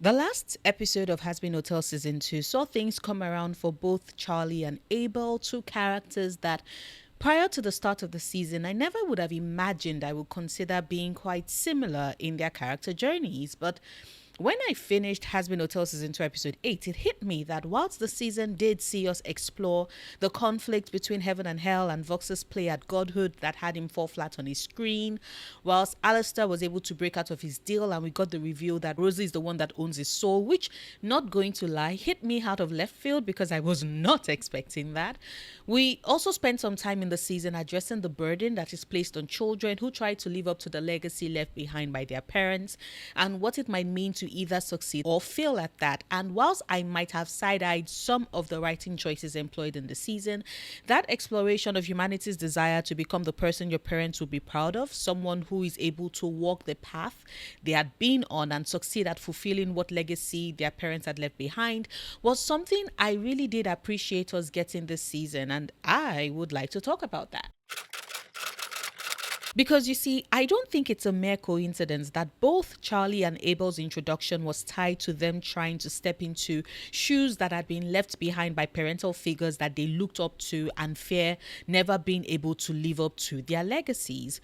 The last episode of Hazbin Hotel Season 2 saw things come around for both Charlie and Abel, two characters that prior to the start of the season, I never would have imagined I would consider being quite similar in their character journeys. But when I finished Hazbin Hotel Season 2 Episode 8, it hit me that whilst the season did see us explore the conflict between heaven and hell and Vox's play at godhood that had him fall flat on his screen, whilst Alistair was able to break out of his deal and we got the reveal that Rosie is the one that owns his soul, which, not going to lie, hit me out of left field because I was not expecting that. We also spent some time in the season addressing the burden that is placed on children who try to live up to the legacy left behind by their parents and what it might mean to either succeed or fail at that. And whilst I might have side-eyed some of the writing choices employed in the season, that exploration of humanity's desire to become the person your parents would be proud of, someone who is able to walk the path they had been on and succeed at fulfilling what legacy their parents had left behind, was something I really did appreciate us getting this season, and I would like to talk about that. Because you see, I don't think it's a mere coincidence that both Charlie and Abel's introduction was tied to them trying to step into shoes that had been left behind by parental figures that they looked up to and fear never being able to live up to their legacies.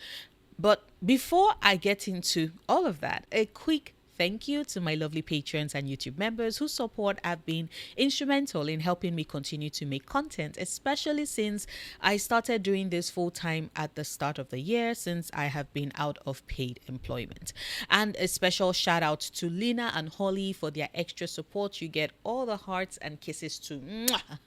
But before I get into all of that, a quick thank you to my lovely patrons and YouTube members whose support have been instrumental in helping me continue to make content, especially since I started doing this full time at the start of the year, since I have been out of paid employment. And a special shout out to Lina and Holly for their extra support. You get all the hearts and kisses too. Mwah!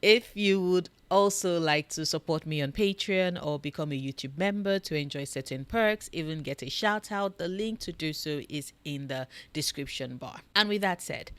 If you would also like to support me on Patreon or become a YouTube member to enjoy certain perks, even get a shout out, the link to do so is in the description bar. And with that said,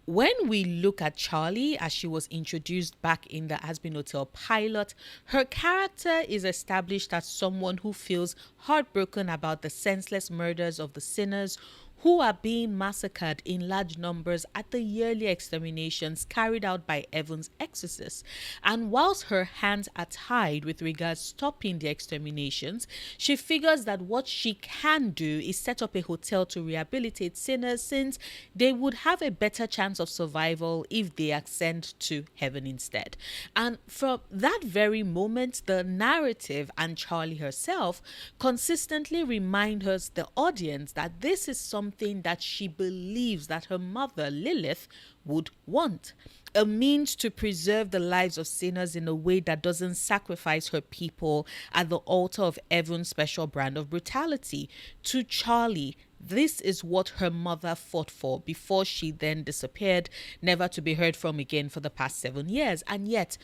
when we look at Charlie as she was introduced back in the Hazbin Hotel pilot, her character is established as someone who feels heartbroken about the senseless murders of the sinners who are being massacred in large numbers at the yearly exterminations carried out by Evan's exorcists. And whilst her hands are tied with regards stopping the exterminations, she figures that what she can do is set up a hotel to rehabilitate sinners, since they would have a better chance of survival if they ascend to heaven instead. And from that very moment, the narrative and Charlie herself consistently remind us, the audience, that this is something that she believes that her mother Lilith would want. A means to preserve the lives of sinners in a way that doesn't sacrifice her people at the altar of Evan's special brand of brutality. To Charlie, this is what her mother fought for before she then disappeared, never to be heard from again for the past 7 years. And yet,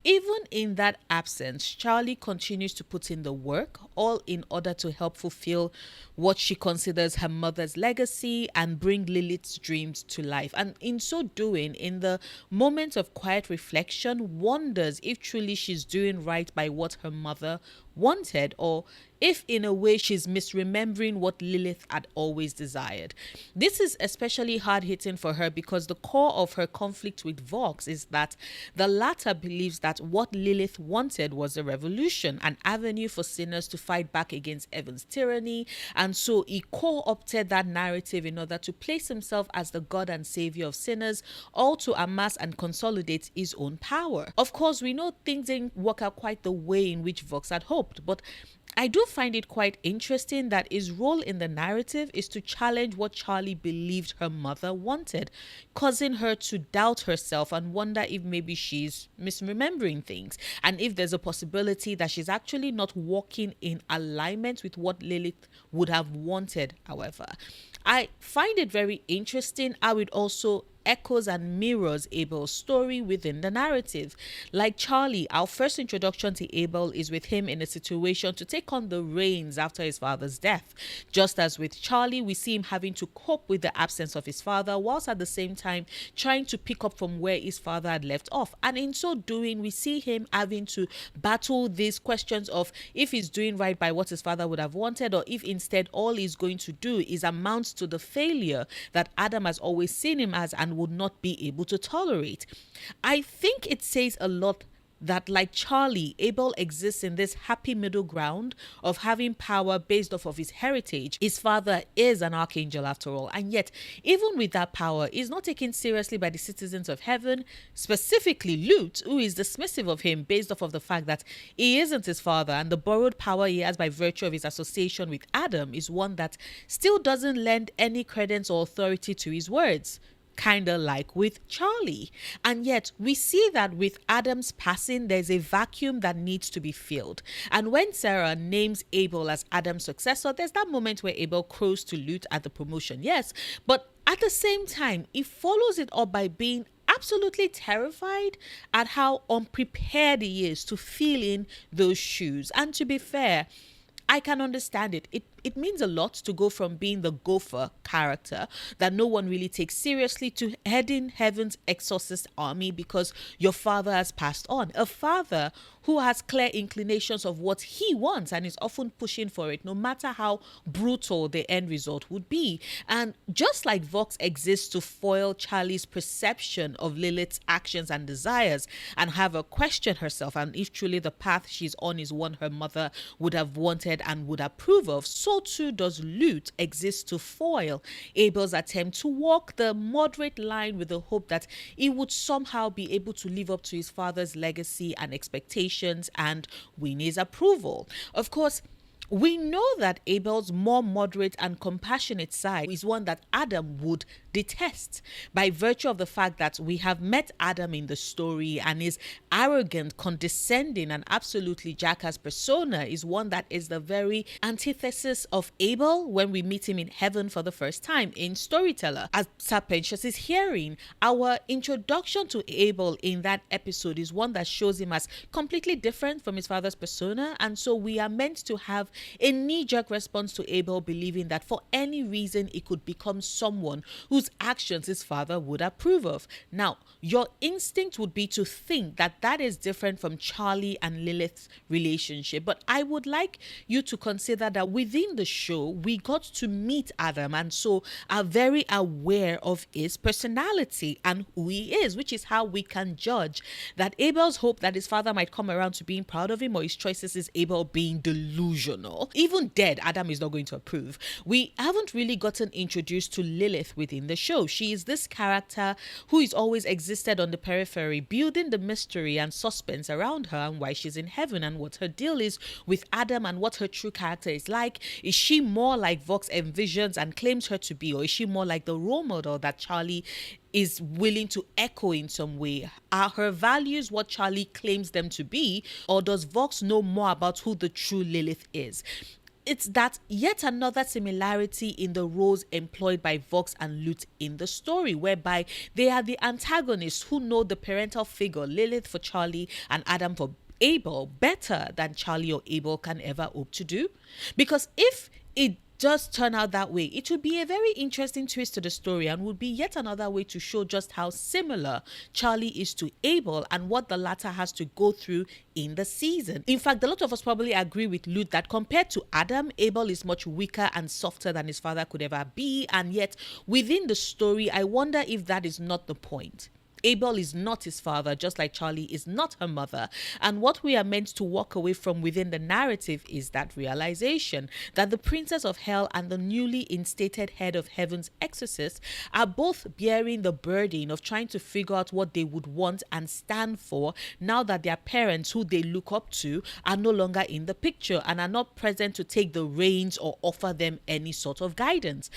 even in that absence, Charlie continues to put in the work, all in order to help fulfill what she considers her mother's legacy and bring Lilith's dreams to life. And in so doing, in the moment of quiet reflection, wonders if truly she's doing right by what her mother wanted, or if in a way she's misremembering what Lilith had always desired. This is especially hard hitting for her because the core of her conflict with Vox is that the latter believes that what Lilith wanted was a revolution, an avenue for sinners to fight back against Evan's tyranny, and so he co-opted that narrative in order to place himself as the God and Savior of sinners, all to amass and consolidate his own power. Of course, we know things didn't work out quite the way in which Vox had hoped, but I do find it quite interesting that his role in the narrative is to challenge what Charlie believed her mother wanted, causing her to doubt herself and wonder if maybe she's misremembering things, and if there's a possibility that she's actually not walking in alignment with what Lilith would have wanted. However, I find it very interesting how it also echoes and mirrors Abel's story within the narrative. Like Charlie, our first introduction to Abel is with him in a situation to take on the reins after his father's death. Just as with Charlie, we see him having to cope with the absence of his father, whilst at the same time trying to pick up from where his father had left off. And in so doing, we see him having to battle these questions of if he's doing right by what his father would have wanted, or if instead all he's going to do is amount to the failure that Adam has always seen him as and would not be able to tolerate. I think it says a lot that, like Charlie, Abel exists in this happy middle ground of having power based off of his heritage. His father is an archangel after all, and yet, even with that power, he's not taken seriously by the citizens of heaven, specifically Lut, who is dismissive of him based off of the fact that he isn't his father, and the borrowed power he has by virtue of his association with Adam is one that still doesn't lend any credence or authority to his words, kind of like with Charlie. And yet we see that with Adam's passing, there's a vacuum that needs to be filled. And when Sarah names Abel as Adam's successor, there's that moment where Abel crows to Lut at the promotion, yes, but at the same time, he follows it up by being absolutely terrified at how unprepared he is to fill in those shoes. And to be fair, I can understand it. It means a lot to go from being the gopher character that no one really takes seriously to heading heaven's exorcist army because your father has passed on. A father who has clear inclinations of what he wants and is often pushing for it, no matter how brutal the end result would be. And just like Vox exists to foil Charlie's perception of Lilith's actions and desires and have her question herself and if truly the path she's on is one her mother would have wanted and would approve of, so too does Lut exist to foil Abel's attempt to walk the moderate line with the hope that he would somehow be able to live up to his father's legacy and expectations and win his approval. Of course, we know that Abel's more moderate and compassionate side is one that Adam would detest by virtue of the fact that we have met Adam in the story, and his arrogant, condescending, and absolutely jackass persona is one that is the very antithesis of Abel when we meet him in heaven for the first time in Storyteller. As Serpentius is hearing, our introduction to Abel in that episode is one that shows him as completely different from his father's persona, and so we are meant to have a knee-jerk response to Abel believing that for any reason he could become someone whose actions his father would approve of. Now, your instinct would be to think that that is different from Charlie and Lilith's relationship, but I would like you to consider that within the show, we got to meet Adam and so are very aware of his personality and who he is, which is how we can judge that Abel's hope that his father might come around to being proud of him or his choices is Abel being delusional. Even dead, Adam is not going to approve. We haven't really gotten introduced to Lilith within the show. She is this character who is always existed on the periphery, building the mystery and suspense around her and why she's in heaven and what her deal is with Adam and what her true character is like. Is she more like Vox envisions and claims her to be, or is she more like the role model that Charlie is willing to echo in some way? Are her values what Charlie claims them to be, or does Vox know more about who the true Lilith is? It's that yet another similarity in the roles employed by Vox and Lut in the story, whereby they are the antagonists who know the parental figure, Lilith for Charlie and Adam for Abel, better than Charlie or Abel can ever hope to do. Because if it does turn out that way, it would be a very interesting twist to the story and would be yet another way to show just how similar Charlie is to Abel and what the latter has to go through in the season. In fact, a lot of us probably agree with Lut that compared to Adam, Abel is much weaker and softer than his father could ever be, and yet within the story, I wonder if that is not the point. Abel is not his father, just like Charlie is not her mother. And what we are meant to walk away from within the narrative is that realization that the princess of hell and the newly instated head of heaven's exorcist are both bearing the burden of trying to figure out what they would want and stand for now that their parents, who they look up to, are no longer in the picture and are not present to take the reins or offer them any sort of guidance.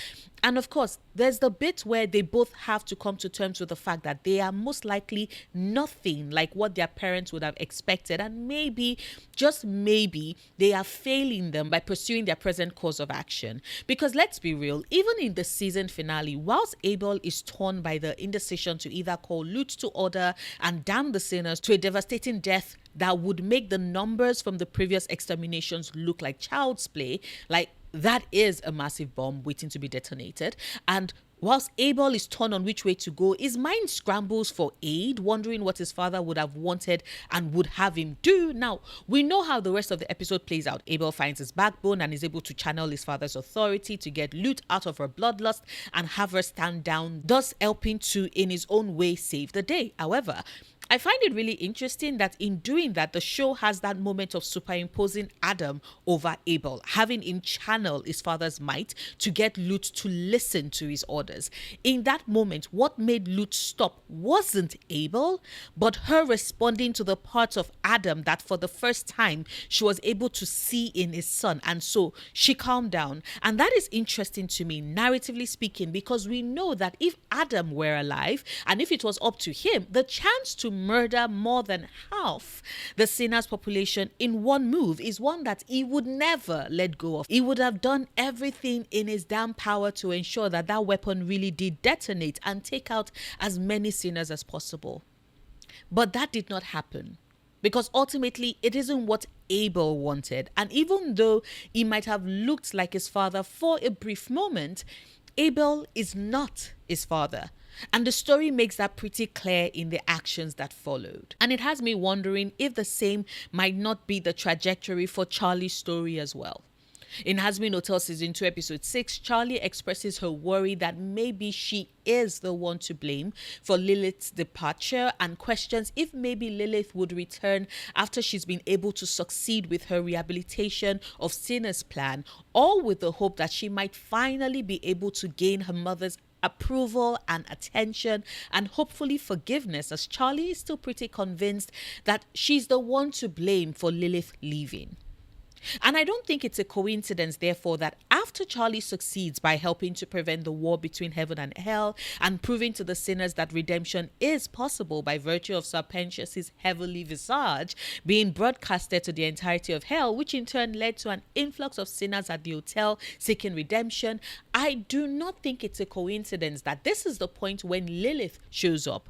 And of course, there's the bit where they both have to come to terms with the fact that they are most likely nothing like what their parents would have expected. And maybe, just maybe, they are failing them by pursuing their present course of action. Because let's be real, even in the season finale, whilst Abel is torn by the indecision to either call Lut to order and damn the sinners to a devastating death that would make the numbers from the previous exterminations look like child's play, like that is a massive bomb waiting to be detonated. And whilst Abel is torn on which way to go, his mind scrambles for aid, wondering what his father would have wanted and would have him do. Now, we know how the rest of the episode plays out. Abel finds his backbone and is able to channel his father's authority to get Lut out of her bloodlust and have her stand down, thus helping to, in his own way, save the day. However, I find it really interesting that in doing that, the show has that moment of superimposing Adam over Abel, having him channel his father's might to get Lut to listen to his orders. In that moment, what made Lut stop wasn't Abel, but her responding to the parts of Adam that for the first time she was able to see in his son. And so she calmed down. And that is interesting to me, narratively speaking, because we know that if Adam were alive and if it was up to him, the chance to murder more than half the sinners' population in one move is one that he would never let go of. He would have done everything in his damn power to ensure that that weapon really did detonate and take out as many sinners as possible. But that did not happen, because ultimately it isn't what Abel wanted. And even though he might have looked like his father for a brief moment, Abel is not his father. And the story makes that pretty clear in the actions that followed. And it has me wondering if the same might not be the trajectory for Charlie's story as well. In Hazbin Hotel Season 2, Episode 6, Charlie expresses her worry that maybe she is the one to blame for Lilith's departure and questions if maybe Lilith would return after she's been able to succeed with her rehabilitation of Sinner's plan, all with the hope that she might finally be able to gain her mother's approval and attention and hopefully forgiveness, as Charlie is still pretty convinced that she's the one to blame for Lilith leaving. And I don't think it's a coincidence, therefore, that after Charlie succeeds by helping to prevent the war between heaven and hell and proving to the sinners that redemption is possible by virtue of Sir Pentius's heavenly visage being broadcasted to the entirety of hell, which in turn led to an influx of sinners at the hotel seeking redemption, I do not think it's a coincidence that this is the point when Lilith shows up.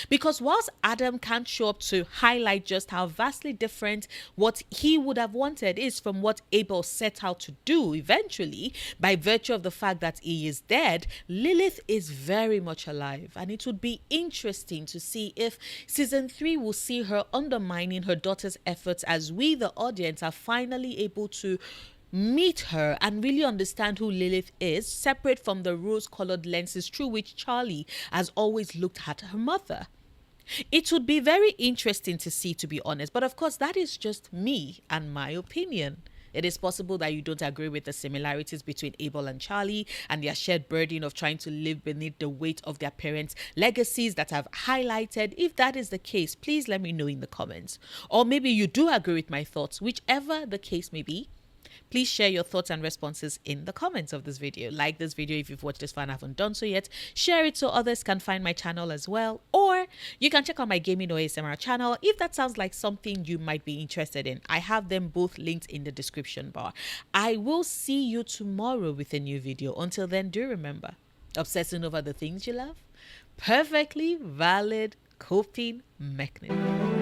Because whilst Adam can't show up to highlight just how vastly different what he would have wanted is from what Abel set out to do eventually, by virtue of the fact that he is dead, Lilith is very much alive. And it would be interesting to see if Season 3 will see her undermining her daughter's efforts as we, the audience, are finally able to meet her and really understand who Lilith is, separate from the rose-colored lenses through which Charlie has always looked at her mother. It would be very interesting to see, to be honest, but of course that is just me and my opinion. It is possible that you don't agree with the similarities between Abel and Charlie and their shared burden of trying to live beneath the weight of their parents' legacies that I've highlighted. If that is the case, please let me know in the comments. Or maybe you do agree with my thoughts, whichever the case may be. Please share your thoughts and responses in the comments of this video. Like this video if you've watched this far and haven't done so yet. Share it so others can find my channel as well. Or you can check out my gaming or ASMR channel if that sounds like something you might be interested in. I have them both linked in the description bar. I will see you tomorrow with a new video. Until then, do remember, obsessing over the things you love, perfectly valid coping mechanism.